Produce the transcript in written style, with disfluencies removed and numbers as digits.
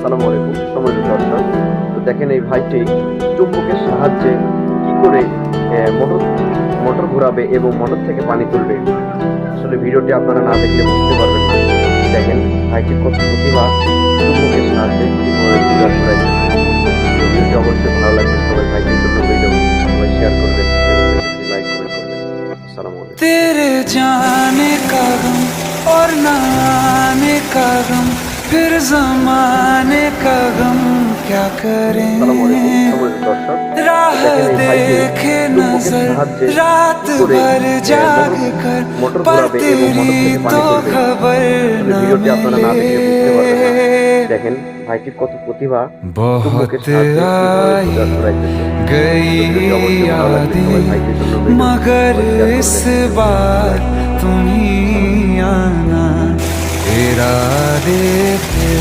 আসসালামু আলাইকুম সম্মানিত দর্শক। তো দেখেন এই ভাইটি চুম্বকের সাহায্যে কি করে মোটর মোটর ঘোরাবে এবং মোটর থেকে পানি তুলবে। আসলে ভিডিওটি আপনারা না দেখলে বুঝতে পারবেন না। দেখেন ভাইটির কত প্রতিভা, চুম্বকের সাহায্যে কিভাবে ঘোরা ঘোরাইছে। ভিডিওটি অবশ্যই ভালো লাগবে, সবাই ভাইটির জন্য ভিডিও সবাই শেয়ার করবেন এবং ভিডিওটি লাইক করে করবেন। আসসালামু আলাইকুম। तेरे जाने का गम और न आने का गम, फिर जमाने का गम क्या करें। আসসালামু আলাইকুম সম্মানিত দর্শক। राह দেখেন এই ভাইটি देखे চুম্বকের नजर সাহায্যে रात কি করে भर जाग कर, মোটর पर ঘোরাবে এবং মোটর तेरी থেকে পানি तो তুলবে। खबर আসলে न ভিডিওটি আপনারা না দেখলে বুঝতে পারবেন না। मिले। দেখেন ভাইটির কত প্রতিভা, बहुत চুম্বকের সাহায্যে কিভাবে आई ঘোরা ঘোরাইতেছে। गई ভিডিওটি অবশ্যই ভালো লাগবে, সবাই यादें, ভাইটির জন্য ভিডিও मगर শেয়ার इस করবেন। बार तुम ही आना, इरादे थे।